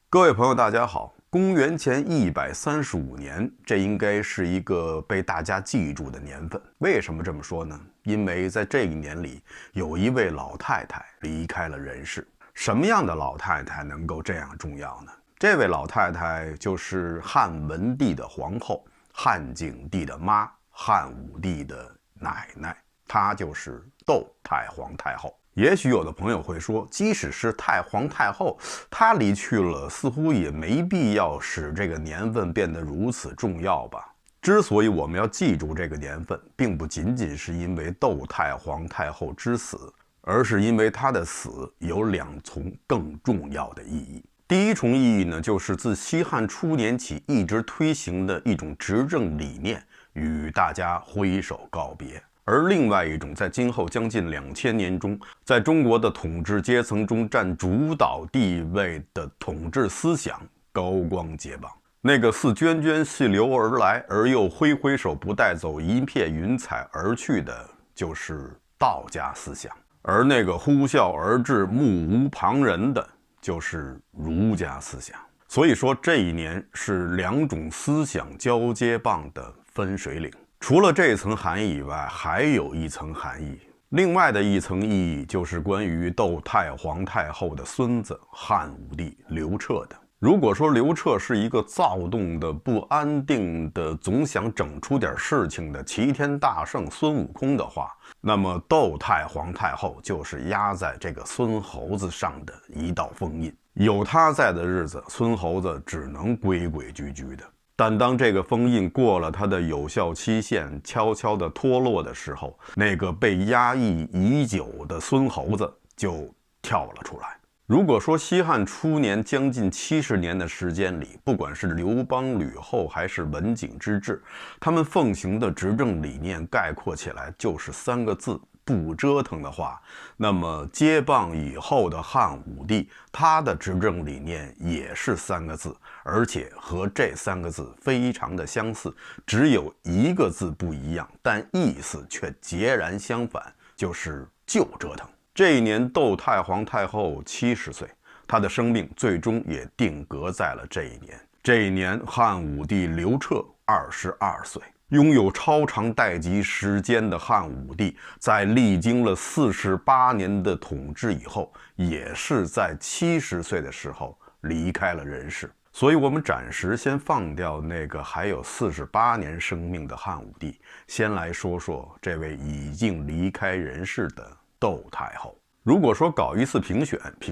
各位朋友，大家好。公元前135年，这应该是一个被大家记住的年份。为什么这么说呢？因为在这一年里，有一位老太太离开了人世。什么样的老太太能够这样重要呢？这位老太太就是汉文帝的皇后，汉景帝的妈，汉武帝的奶奶，她就是窦太皇太后。也许有的朋友会说，即使是太皇太后，她离去了，似乎也没必要使这个年份变得如此重要吧。之所以我们要记住这个年份，并不仅仅是因为窦太皇太后之死，而是因为她的死有两重更重要的意义。第一重意义呢，就是自西汉初年起一直推行的一种执政理念与大家挥手告别。而另外一种在今后将近2000年中，在中国的统治阶层中占主导地位的统治思想高光接榜。那个似涓涓细流而来，而又挥挥手不带走一片云彩而去的，就是道家思想；而那个呼啸而至，目无旁人的，就是儒家思想。所以说，这一年是两种思想交接棒的分水岭。除了这层含义以外，还有一层含义。另外的一层意义就是关于窦太皇太后的孙子汉武帝刘彻的。如果说刘彻是一个躁动的、不安定的、总想整出点事情的齐天大圣孙悟空的话，那么窦太皇太后就是压在这个孙猴子上的一道封印。有他在的日子，孙猴子只能规规矩矩的。但当这个封印过了它的有效期限，悄悄地脱落的时候，那个被压抑已久的孙猴子就跳了出来。如果说西汉初年将近70年的时间里，不管是刘邦、吕后还是文景之治，他们奉行的执政理念概括起来就是3个字：不折腾的话，那么接棒以后的汉武帝，他的执政理念也是3个字，而且和这3个字非常的相似，只有1个字不一样，但意思却截然相反，就是就折腾。这一年，窦太皇太后70岁，她的生命最终也定格在了这一年。这一年，汉武帝刘彻22岁。拥有超长待机时间的汉武帝，在历经了48年的统治以后，也是在70岁的时候离开了人世。所以我们暂时先放掉那个还有48年生命的汉武帝，先来说说这位已经离开人世的窦太后。如果说搞一次评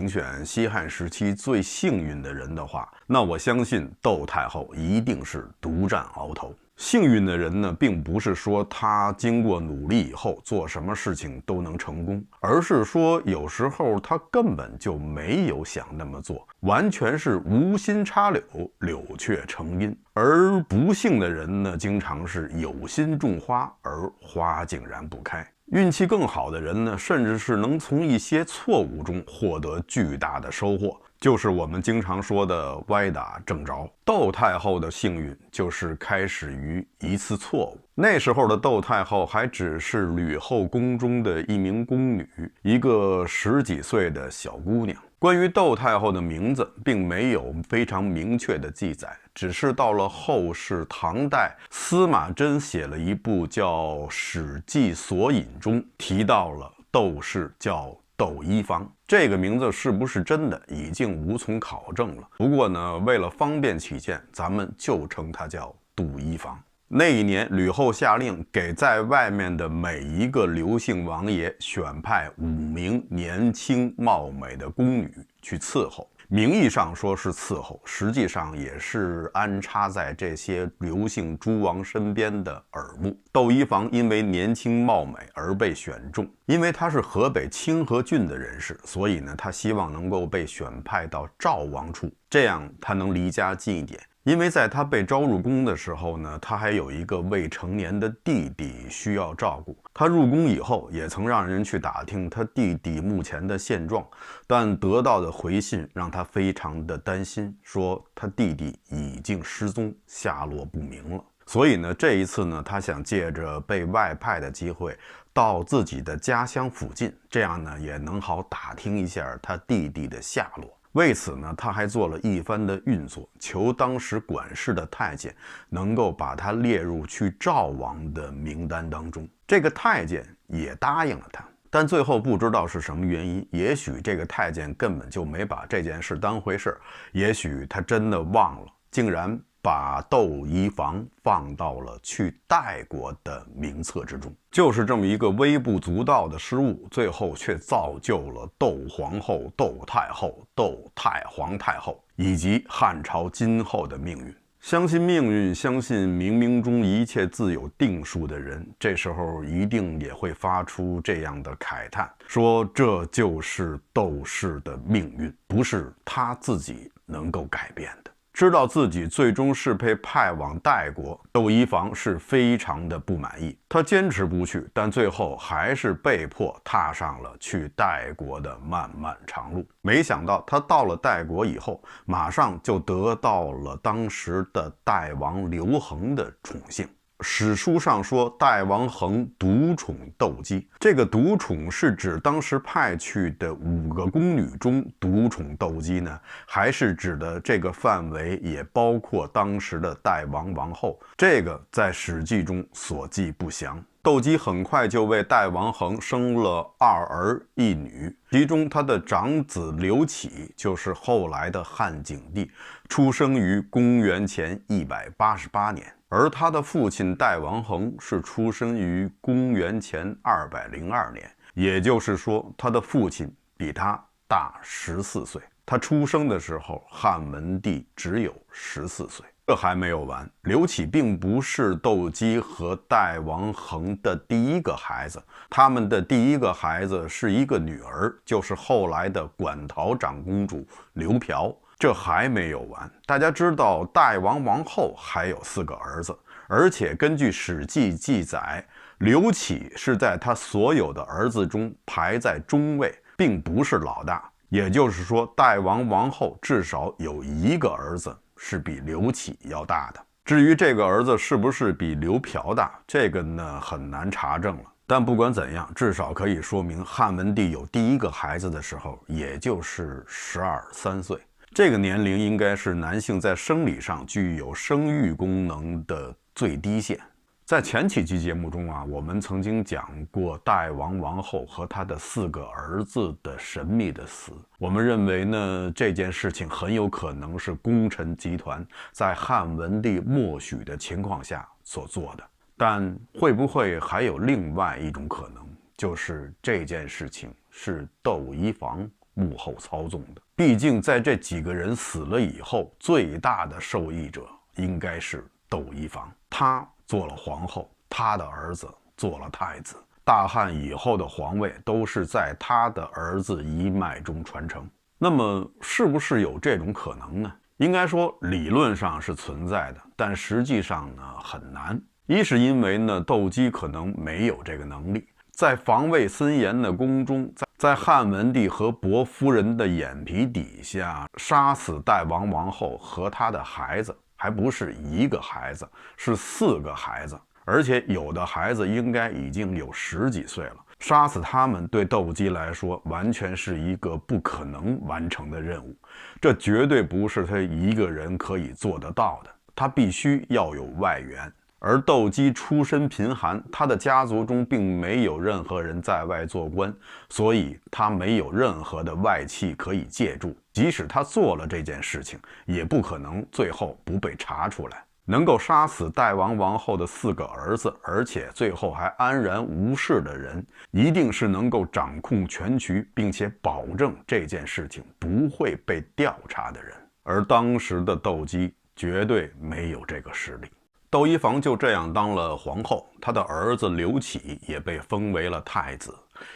选西汉时期最幸运的人的话，那我相信窦太后一定是独占鳌头。幸运的人呢，并不是说他经过努力以后做什么事情都能成功，而是说有时候他根本就没有想那么做，完全是无心插柳，柳却成荫。而不幸的人呢，经常是有心种花，而花竟然不开。运气更好的人呢，甚至是能从一些错误中获得巨大的收获，就是我们经常说的歪打正着。窦太后的幸运就是开始于一次错误。那时候的窦太后还只是吕后宫中的一名宫女，一个10几岁的小姑娘。关于窦太后的名字并没有非常明确的记载，只是到了后世唐代，司马真写了一部叫《史记索引》中提到了窦氏叫窦漪房。这个名字是不是真的已经无从考证了，不过呢，为了方便起见，咱们就称她叫杜漪房。那一年，吕后下令给在外面的每一个刘姓王爷选派5名年轻貌美的宫女去伺候。名义上说是伺候，实际上也是安插在这些刘姓诸王身边的耳目。窦漪房因为年轻貌美而被选中，因为他是河北清河郡的人士，所以呢，他希望能够被选派到赵王处，这样他能离家近一点。因为在他被招入宫的时候呢，他还有一个未成年的弟弟需要照顾。他入宫以后，也曾让人去打听他弟弟目前的现状，但得到的回信让他非常的担心，说他弟弟已经失踪，下落不明了。所以呢，这一次呢，他想借着被外派的机会到自己的家乡附近，这样呢也能好打听一下他弟弟的下落。为此呢，他还做了一番的运作，求当时管事的太监能够把他列入去赵王的名单当中。这个太监也答应了他，但最后不知道是什么原因，也许这个太监根本就没把这件事当回事，也许他真的忘了，竟然把窦漪房放到了去代国的名册之中。就是这么一个微不足道的失误，最后却造就了窦皇后、窦太后、窦太皇太后以及汉朝今后的命运。相信命运，相信冥冥中一切自有定数的人，这时候一定也会发出这样的慨叹，说这就是窦氏的命运，不是他自己能够改变的。知道自己最终是被派往代国，窦漪房是非常的不满意，他坚持不去，但最后还是被迫踏上了去代国的漫漫长路。没想到他到了代国以后，马上就得到了当时的代王刘恒的宠幸。史书上说代王恒独宠窦姬，这个独宠是指当时派去的5个宫女中独宠窦姬呢，还是指的这个范围也包括当时的代王王后？这个在史记中所记不详。窦姬很快就为代王恒生了2儿1女，其中他的长子刘启就是后来的汉景帝，出生于公元前188年，而他的父亲代王恒是出生于公元前202年，也就是说他的父亲比他大14岁。他出生的时候，汉文帝只有14岁。这还没有完，刘启并不是窦姬和代王恒的第一个孩子，他们的第一个孩子是一个女儿，就是后来的馆陶长公主刘嫖。这还没有完，大家知道代王王后还有4个儿子，而且根据史记记载，刘启是在他所有的儿子中排在中位，并不是老大，也就是说代王王后至少有1个儿子是比刘启要大的。至于这个儿子是不是比刘嫖大，这个呢很难查证了。但不管怎样，至少可以说明汉文帝有第一个孩子的时候，也就是12、13岁。这个年龄应该是男性在生理上具有生育功能的最低线。在前几期节目中啊，我们曾经讲过代王王后和他的4个儿子的神秘的死。我们认为呢，这件事情很有可能是功臣集团在汉文帝默许的情况下所做的。但会不会还有另外一种可能，就是这件事情是窦漪房幕后操纵的？毕竟在这几个人死了以后，最大的受益者应该是窦漪房，他做了皇后，他的儿子做了太子，大汉以后的皇位都是在他的儿子一脉中传承。那么是不是有这种可能呢？应该说理论上是存在的，但实际上呢很难。一是因为呢窦姬可能没有这个能力，在防卫森严的宫中，在汉文帝和薄夫人的眼皮底下杀死代王王后和他的孩子，还不是1个孩子，是4个孩子，而且有的孩子应该已经有10几岁了。杀死他们对窦姬来说完全是一个不可能完成的任务，这绝对不是他一个人可以做得到的，他必须要有外援。而窦姬出身贫寒，他的家族中并没有任何人在外做官，所以他没有任何的外戚可以借助，即使他做了这件事情，也不可能最后不被查出来。能够杀死代王王后的4个儿子，而且最后还安然无事的人，一定是能够掌控全局，并且保证这件事情不会被调查的人。而当时的窦姬绝对没有这个实力。窦漪房就这样当了皇后，他的儿子刘启也被封为了太子，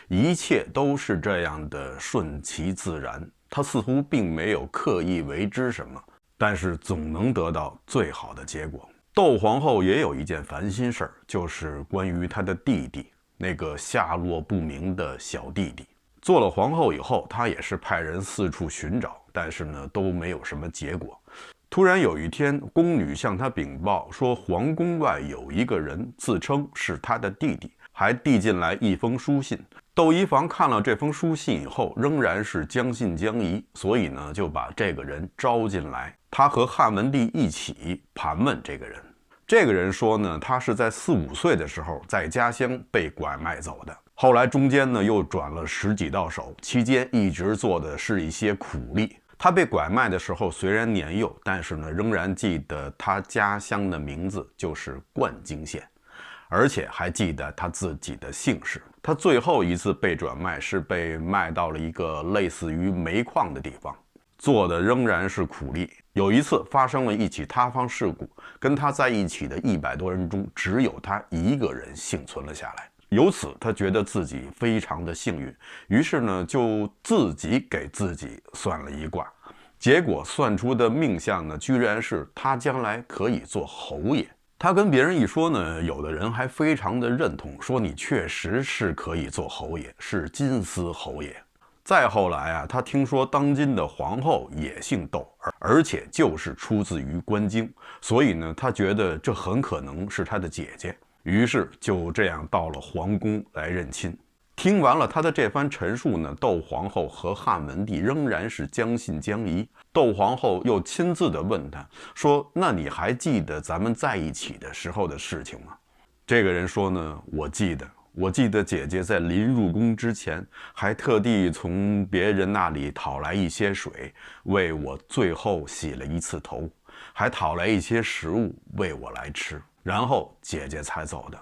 一切都是这样的顺其自然，他似乎并没有刻意为之什么，但是总能得到最好的结果。窦皇后也有一件烦心事儿，就是关于她的弟弟，那个下落不明的小弟弟。做了皇后以后，她也是派人四处寻找，但是呢都没有什么结果。突然有一天，宫女向他禀报说，皇宫外有一个人自称是他的弟弟，还递进来一封书信。窦漪房看了这封书信以后，仍然是将信将疑，所以呢，就把这个人招进来，他和汉文帝一起盘问这个人。这个人说呢，他是在4、5岁的时候在家乡被拐卖走的，后来中间呢又转了10几道手，期间一直做的是一些苦力。他被拐卖的时候虽然年幼，但是呢仍然记得他家乡的名字就是灌京县，而且还记得他自己的姓氏。他最后一次被转卖是被卖到了一个类似于煤矿的地方，做的仍然是苦力。有一次发生了一起塌方事故，跟他在一起的100多人中，只有他一个人幸存了下来。由此他觉得自己非常的幸运，于是呢就自己给自己算了一卦，结果算出的命相呢，居然是他将来可以做侯爷。他跟别人一说呢，有的人还非常的认同，说你确实是可以做侯爷，是金丝侯爷。再后来啊，他听说当今的皇后也姓窦，而且就是出自于关京，所以呢，他觉得这很可能是他的姐姐，于是就这样到了皇宫来认亲。听完了他的这番陈述呢，窦皇后和汉文帝仍然是将信将疑。窦皇后又亲自的问他说：“那你还记得咱们在一起的时候的事情吗？”这个人说呢：“我记得姐姐在临入宫之前，还特地从别人那里讨来一些水，为我最后洗了一次头，还讨来一些食物喂我来吃，然后姐姐才走的。”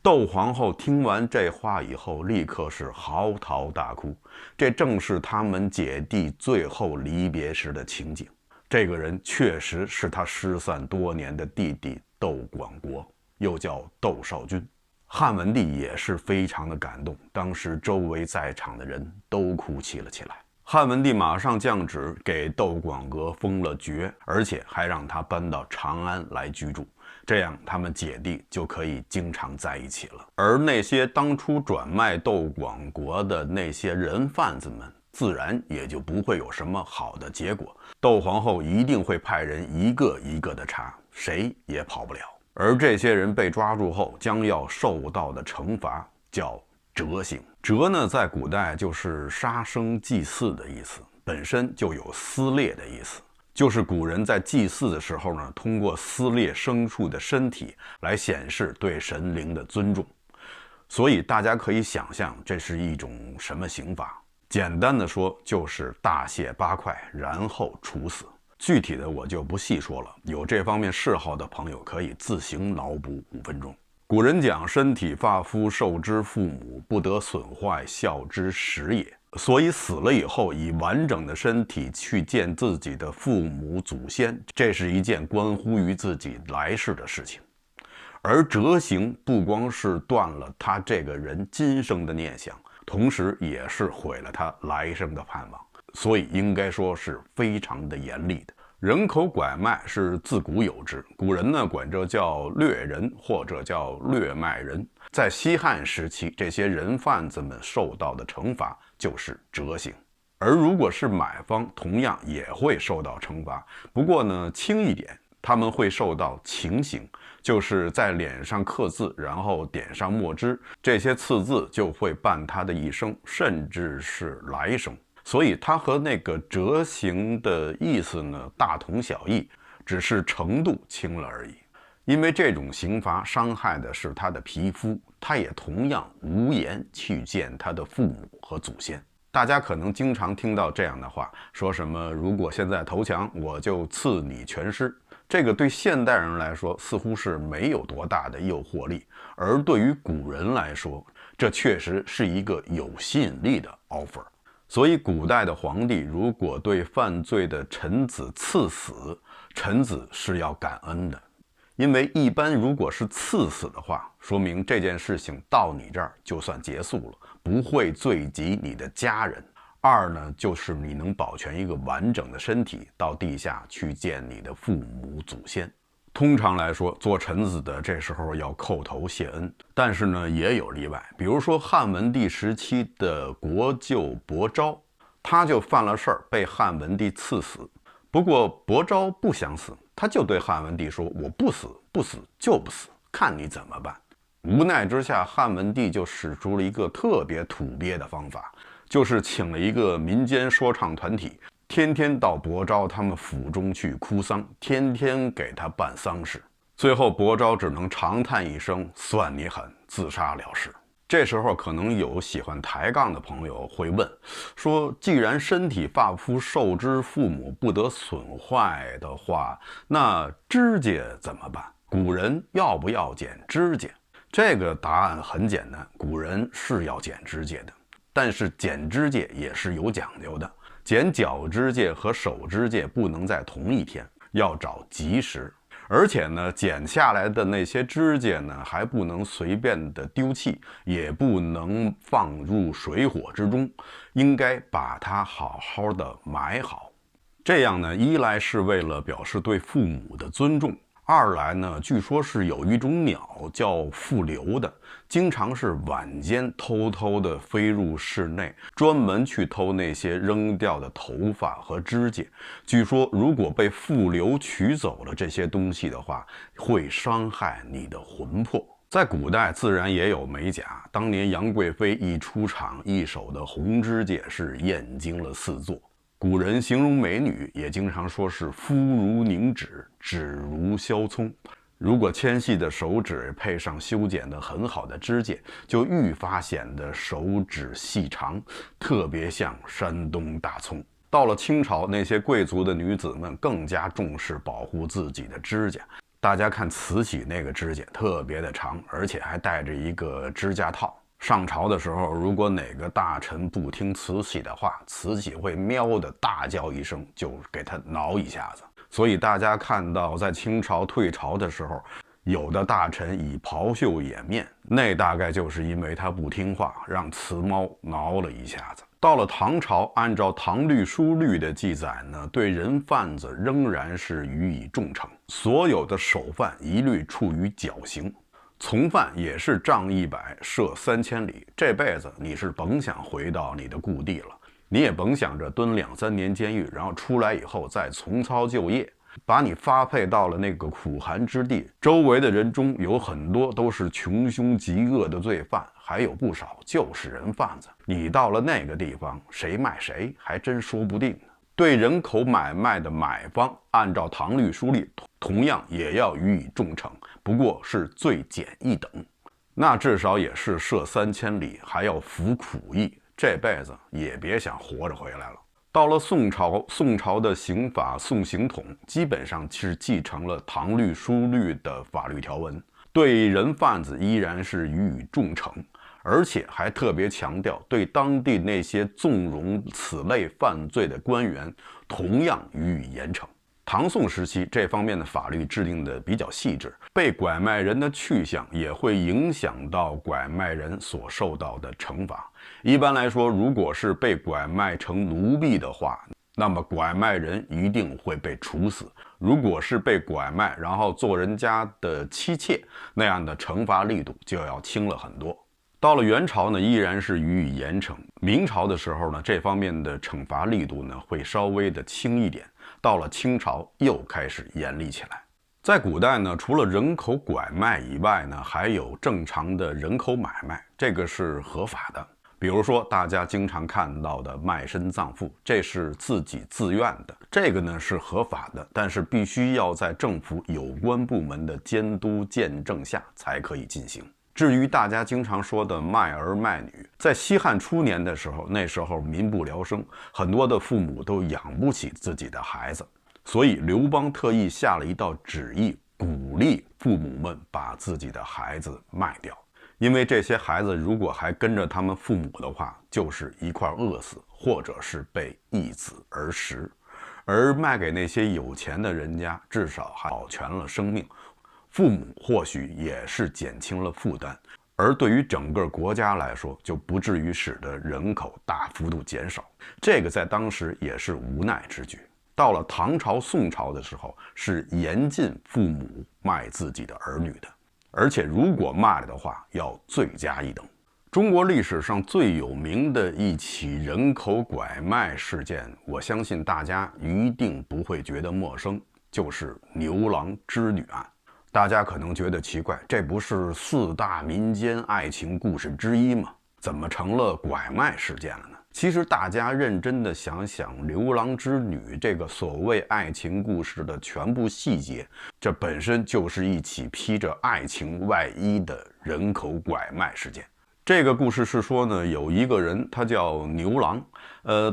窦皇后听完这话以后，立刻是嚎啕大哭。这正是他们姐弟最后离别时的情景。这个人确实是他失散多年的弟弟窦广国，又叫窦少君。汉文帝也是非常的感动，当时周围在场的人都哭泣了起来。汉文帝马上降旨给窦广国封了爵，而且还让他搬到长安来居住，这样他们姐弟就可以经常在一起了。而那些当初转卖窦广国的那些人贩子们，自然也就不会有什么好的结果。窦皇后一定会派人一个一个的查，谁也跑不了。而这些人被抓住后将要受到的惩罚叫谪刑。谪呢，在古代就是杀生祭祀的意思，本身就有撕裂的意思，就是古人在祭祀的时候呢，通过撕裂牲畜的身体来显示对神灵的尊重。所以大家可以想象这是一种什么刑罚。简单的说，就是大卸8块，然后处死。具体的我就不细说了，有这方面嗜好的朋友可以自行脑补5分钟。古人讲身体发肤受之父母，不得损坏，孝之始也。所以死了以后，以完整的身体去见自己的父母祖先，这是一件关乎于自己来世的事情。而谪刑不光是断了他这个人今生的念想，同时也是毁了他来生的盼望，所以应该说是非常的严厉的。人口拐卖是自古有之，古人呢管这叫掠人或者叫掠卖人。在西汉时期，这些人贩子们受到的惩罚就是谪刑。而如果是买方，同样也会受到惩罚，不过呢轻一点，他们会受到情刑，就是在脸上刻字，然后点上墨汁，这些刺字就会伴他的一生，甚至是来生。所以它和那个谪刑的意思呢大同小异，只是程度轻了而已。因为这种刑罚伤害的是他的皮肤，他也同样无颜去见他的父母和祖先。大家可能经常听到这样的话，说什么如果现在投降，我就赐你全尸。这个对现代人来说似乎是没有多大的诱惑力，而对于古人来说，这确实是一个有吸引力的 offer。所以古代的皇帝如果对犯罪的臣子赐死，臣子是要感恩的。因为一般如果是赐死的话，说明这件事情到你这儿就算结束了，不会罪及你的家人。二呢，就是你能保全一个完整的身体，到地下去见你的父母祖先。通常来说，做臣子的这时候要叩头谢恩，但是呢也有例外。比如说汉文帝时期的国舅伯昭，他就犯了事儿，被汉文帝赐死。不过伯昭不想死，他就对汉文帝说：“我不死，不死就不死，看你怎么办。”无奈之下，汉文帝就使出了一个特别土鳖的方法，就是请了一个民间说唱团体，天天到伯昭他们府中去哭丧，天天给他办丧事。最后伯昭只能长叹一声：“算你狠，自杀了事。”这时候可能有喜欢抬杠的朋友会问说，既然身体发肤受之父母不得损坏的话，那指甲怎么办？古人要不要剪指甲？这个答案很简单，古人是要剪指甲的，但是剪指甲也是有讲究的，剪脚指甲和手指甲不能在同一天，要找吉时。而且呢，剪下来的那些指甲呢，还不能随便的丢弃，也不能放入水火之中，应该把它好好的埋好。这样呢，一来是为了表示对父母的尊重，二来呢，据说是有一种鸟叫复留的，经常是晚间偷偷的飞入室内，专门去偷那些扔掉的头发和指甲。据说如果被复留取走了这些东西的话，会伤害你的魂魄。在古代自然也有美甲，当年杨贵妃一出场，一手的红指甲是艳惊了4座。古人形容美女也经常说是肤如凝脂，指如削葱。如果纤细的手指配上修剪得很好的指甲，就愈发显得手指细长，特别像山东大葱。到了清朝，那些贵族的女子们更加重视保护自己的指甲。大家看慈禧那个指甲特别的长，而且还带着一个指甲套。上朝的时候，如果哪个大臣不听慈禧的话，慈禧会喵的大叫一声，就给他挠一下子。所以大家看到在清朝退朝的时候，有的大臣以袍袖掩面，那大概就是因为他不听话，让慈猫挠了一下子。到了唐朝，按照《唐律疏律》的记载呢，对人贩子仍然是予以重惩，所有的首犯一律处于绞刑。从犯也是杖100，赦3000里。这辈子你是甭想回到你的故地了，你也甭想着蹲2、3年监狱，然后出来以后再重操旧业，把你发配到了那个苦寒之地。周围的人中有很多都是穷凶极恶的罪犯，还有不少就是人贩子。你到了那个地方，谁卖谁还真说不定呢。对人口买卖的买方，按照唐律疏律，同样也要予以重惩，不过是罪减1等，那至少也是赦3000里，还要服苦役，这辈子也别想活着回来了。到了宋朝，宋朝的刑法宋刑统基本上是继承了唐律疏律的法律条文，对人贩子依然是予以重惩，而且还特别强调对当地那些纵容此类犯罪的官员同样予以严惩。唐宋时期这方面的法律制定的比较细致，被拐卖人的去向也会影响到拐卖人所受到的惩罚。一般来说，如果是被拐卖成奴婢的话，那么拐卖人一定会被处死。如果是被拐卖然后做人家的妻妾，那样的惩罚力度就要轻了很多。到了元朝呢，依然是予以严惩。明朝的时候呢，这方面的惩罚力度呢会稍微的轻一点。到了清朝又开始严厉起来。在古代呢，除了人口拐卖以外呢，还有正常的人口买卖，这个是合法的。比如说大家经常看到的卖身葬父，这是自己自愿的，这个呢是合法的，但是必须要在政府有关部门的监督见证下才可以进行。至于大家经常说的卖儿卖女，在西汉初年的时候，那时候民不聊生，很多的父母都养不起自己的孩子，所以刘邦特意下了一道旨意，鼓励父母们把自己的孩子卖掉。因为这些孩子如果还跟着他们父母的话，就是一块饿死，或者是被一子而食。而卖给那些有钱的人家，至少还保全了生命，父母或许也是减轻了负担，而对于整个国家来说，就不至于使得人口大幅度减少。这个在当时也是无奈之举。到了唐朝、宋朝的时候，是严禁父母卖自己的儿女的，而且如果卖了的话，要罪加1等。中国历史上最有名的一起人口拐卖事件，我相信大家一定不会觉得陌生，就是牛郎织女案。大家可能觉得奇怪，这不是4大民间爱情故事之一吗？怎么成了拐卖事件了呢？其实大家认真的想想，《牛郎织女》这个所谓爱情故事的全部细节，这本身就是一起披着爱情外衣的人口拐卖事件。这个故事是说呢，有一个人他叫牛郎，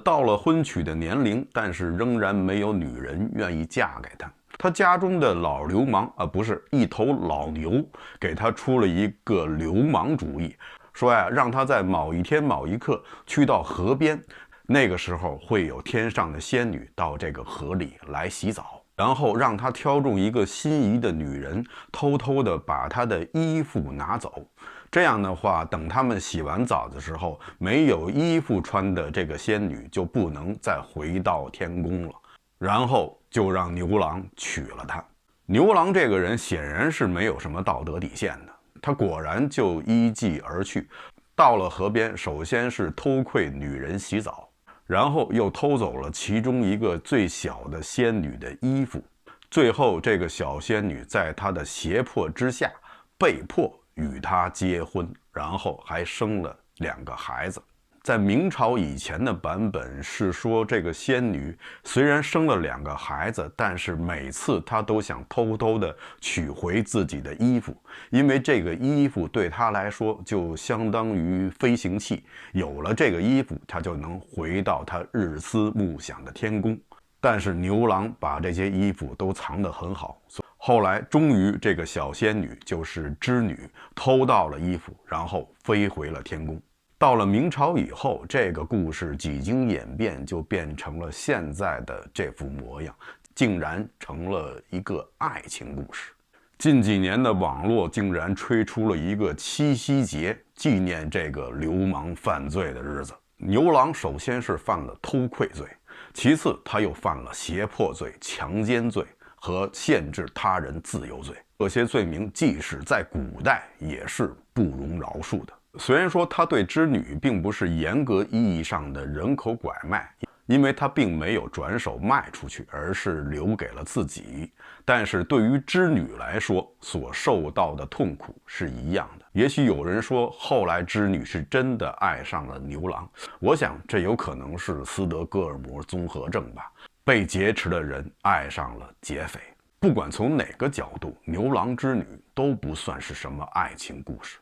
到了婚娶的年龄，但是仍然没有女人愿意嫁给他。他家中的老流氓不是一头老牛，给他出了一个流氓主意，说呀，让他在某一天某一刻去到河边，那个时候会有天上的仙女到这个河里来洗澡，然后让他挑中一个心仪的女人，偷偷的把她的衣服拿走。这样的话，等他们洗完澡的时候，没有衣服穿的这个仙女就不能再回到天宫了。然后就让牛郎娶了她。牛郎这个人显然是没有什么道德底线的，他果然就依计而去，到了河边，首先是偷窥女人洗澡，然后又偷走了其中一个最小的仙女的衣服，最后这个小仙女在他的胁迫之下被迫与他结婚，然后还生了2个孩子。在明朝以前的版本是说，这个仙女虽然生了2个孩子，但是每次她都想偷偷的取回自己的衣服，因为这个衣服对她来说就相当于飞行器，有了这个衣服，她就能回到她日思暮想的天宫。但是牛郎把这些衣服都藏得很好，后来终于这个小仙女就是织女偷到了衣服，然后飞回了天宫。到了明朝以后，这个故事几经演变，就变成了现在的这副模样，竟然成了一个爱情故事。近几年的网络竟然吹出了一个七夕节，纪念这个流氓犯罪的日子。牛郎首先是犯了偷窥罪，其次他又犯了胁迫罪、强奸罪和限制他人自由罪。这些罪名即使在古代也是不容饶恕的。虽然说他对织女并不是严格意义上的人口拐卖，因为他并没有转手卖出去，而是留给了自己，但是对于织女来说，所受到的痛苦是一样的。也许有人说，后来织女是真的爱上了牛郎，我想这有可能是斯德哥尔摩综合症吧，被劫持的人爱上了劫匪。不管从哪个角度，牛郎织女都不算是什么爱情故事。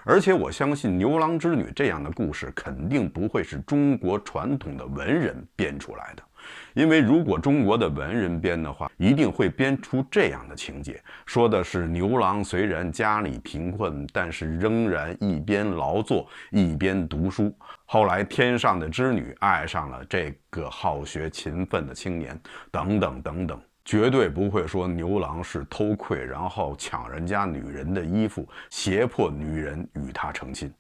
而且我相信牛郎织女这样的故事肯定不会是中国传统的文人编出来的，因为如果中国的文人编的话，一定会编出这样的情节，说的是牛郎虽然家里贫困，但是仍然一边劳作一边读书，后来天上的织女爱上了这个好学勤奋的青年，等等等等。绝对不会说牛郎是偷窥，然后抢人家女人的衣服，胁迫女人与他成亲，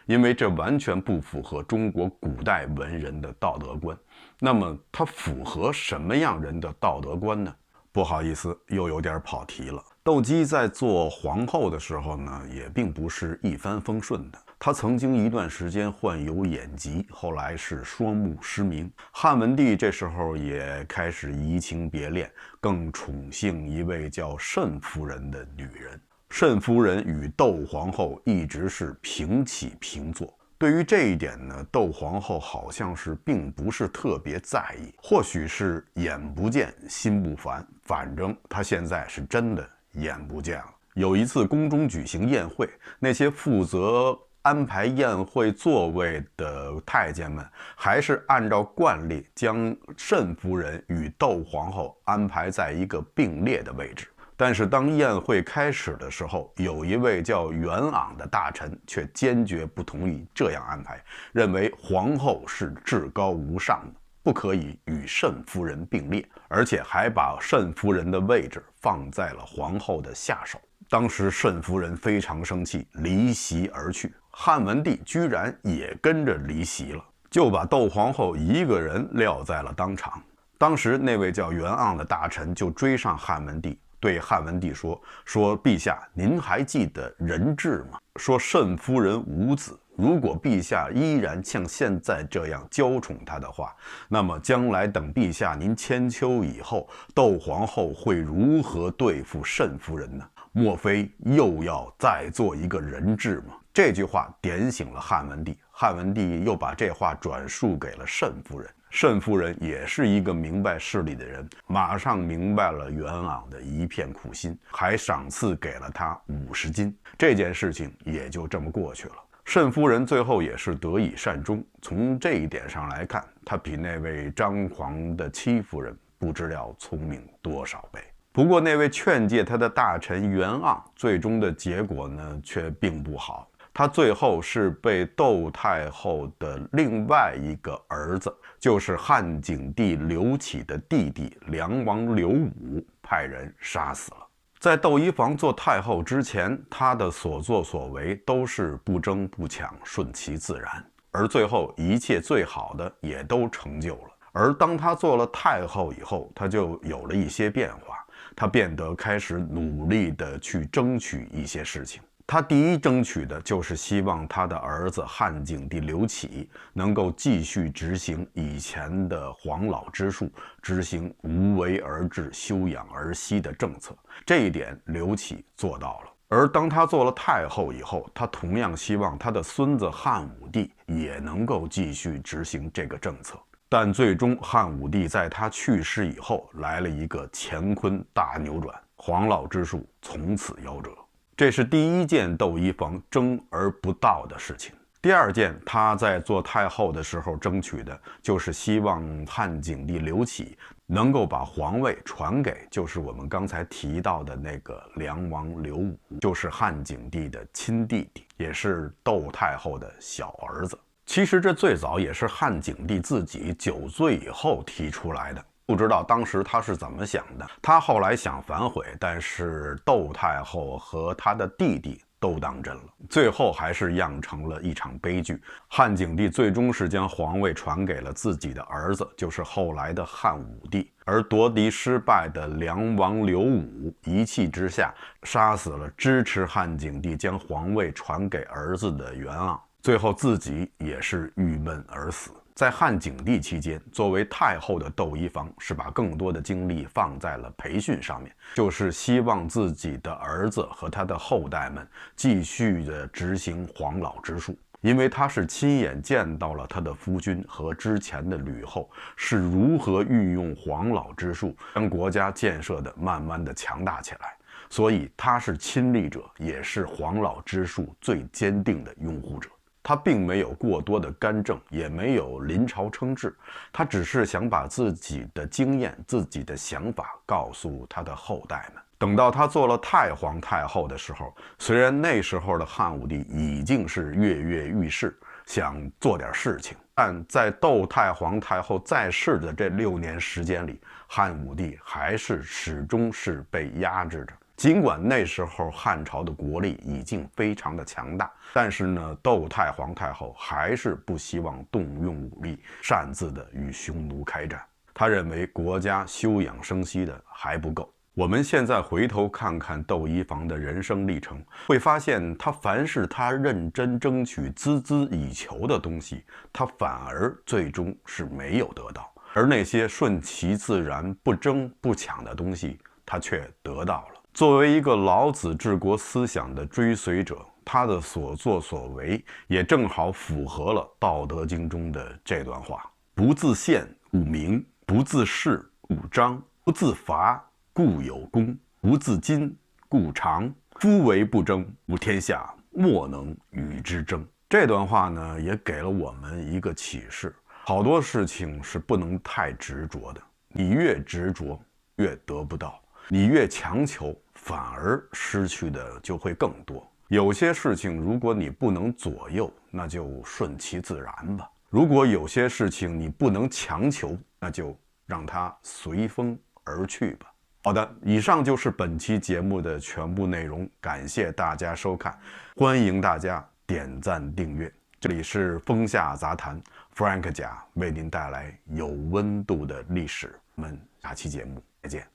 因为这完全不符合中国古代文人的道德观。那么它符合什么样人的道德观呢？不好意思，又有点跑题了。窦姬在做皇后的时候呢，也并不是一帆风顺的。她曾经一段时间患有眼疾，后来是双目失明。汉文帝这时候也开始移情别恋，更宠幸一位叫慎夫人的女人。慎夫人与窦皇后一直是平起平坐。对于这一点呢，窦皇后好像是并不是特别在意，或许是眼不见心不烦，反正她现在是真的眼不见了。有一次宫中举行宴会，那些负责安排宴会座位的太监们还是按照惯例将慎夫人与窦皇后安排在一个并列的位置。但是当宴会开始的时候，有一位叫袁盎的大臣却坚决不同意这样安排，认为皇后是至高无上的，不可以与慎夫人并列，而且还把慎夫人的位置放在了皇后的下手。当时慎夫人非常生气，离席而去。汉文帝居然也跟着离席了，就把窦皇后一个人撂在了当场。当时那位叫袁盎的大臣就追上汉文帝，对汉文帝说陛下，您还记得人质吗？说慎夫人无子，如果陛下依然像现在这样娇宠她的话，那么将来等陛下您千秋以后，窦皇后会如何对付慎夫人呢？莫非又要再做一个人质吗？这句话点醒了汉文帝，汉文帝又把这话转述给了慎夫人。慎夫人也是一个明白事理的人，马上明白了袁盎的一片苦心，还赏赐给了他50金。这件事情也就这么过去了。慎夫人最后也是得以善终，从这一点上来看，她比那位张狂的戚夫人不知要聪明多少倍。不过那位劝诫他的大臣袁盎，最终的结果呢却并不好。他最后是被窦太后的另外一个儿子，就是汉景帝刘启的弟弟梁王刘武派人杀死了。在窦漪房做太后之前，他的所作所为都是不争不抢，顺其自然，而最后一切最好的也都成就了。而当他做了太后以后，他就有了一些变化，他变得开始努力地去争取一些事情。他第一争取的就是希望他的儿子汉景帝刘启能够继续执行以前的黄老之术，执行无为而治、休养儿息的政策。这一点刘启做到了。而当他做了太后以后，他同样希望他的孙子汉武帝也能够继续执行这个政策。但最终汉武帝在他去世以后来了一个乾坤大扭转，黄老之术从此夭折。这是第一件窦漪房争而不到的事情。第二件，他在做太后的时候争取的就是希望汉景帝刘启能够把皇位传给就是我们刚才提到的那个梁王刘武，就是汉景帝的亲弟弟，也是窦太后的小儿子。其实这最早也是汉景帝自己9岁以后提出来的。不知道当时他是怎么想的，他后来想反悔，但是窦太后和他的弟弟都当真了，最后还是酿成了一场悲剧。汉景帝最终是将皇位传给了自己的儿子，就是后来的汉武帝，而夺嫡失败的梁王刘武一气之下杀死了支持汉景帝将皇位传给儿子的袁盎，最后自己也是郁闷而死。在汉景帝期间，作为太后的窦漪房是把更多的精力放在了培训上面，就是希望自己的儿子和他的后代们继续的执行黄老之术。因为他是亲眼见到了他的夫君和之前的吕后是如何运用黄老之术将国家建设的慢慢的强大起来，所以他是亲历者，也是黄老之术最坚定的拥护者。他并没有过多的干政，也没有临朝称制，他只是想把自己的经验、自己的想法告诉他的后代们。等到他做了太皇太后的时候，虽然那时候的汉武帝已经是跃跃欲试，想做点事情，但在窦太皇太后在世的这6年时间里，汉武帝还是始终是被压制着。尽管那时候汉朝的国力已经非常的强大，但是呢，窦太皇太后还是不希望动用武力，擅自的与匈奴开战。他认为国家休养生息的还不够。我们现在回头看看窦漪房的人生历程，会发现他凡是他认真争取、孜孜以求的东西，他反而最终是没有得到；而那些顺其自然、不争不抢的东西，他却得到了。作为一个老子治国思想的追随者，他的所作所为也正好符合了《道德经》中的这段话：不自见，故明；不自是，故彰；不自伐，故有功；不自矜，故长。夫唯不争，吾天下莫能与之争。这段话呢，也给了我们一个启示：好多事情是不能太执着的，你越执着，越得不到。你越强求，反而失去的就会更多。有些事情如果你不能左右，那就顺其自然吧；如果有些事情你不能强求，那就让它随风而去吧。好的，以上就是本期节目的全部内容，感谢大家收看，欢迎大家点赞订阅。这里是风下杂谈 Frank 甲为您带来有温度的历史，我们下期节目再见。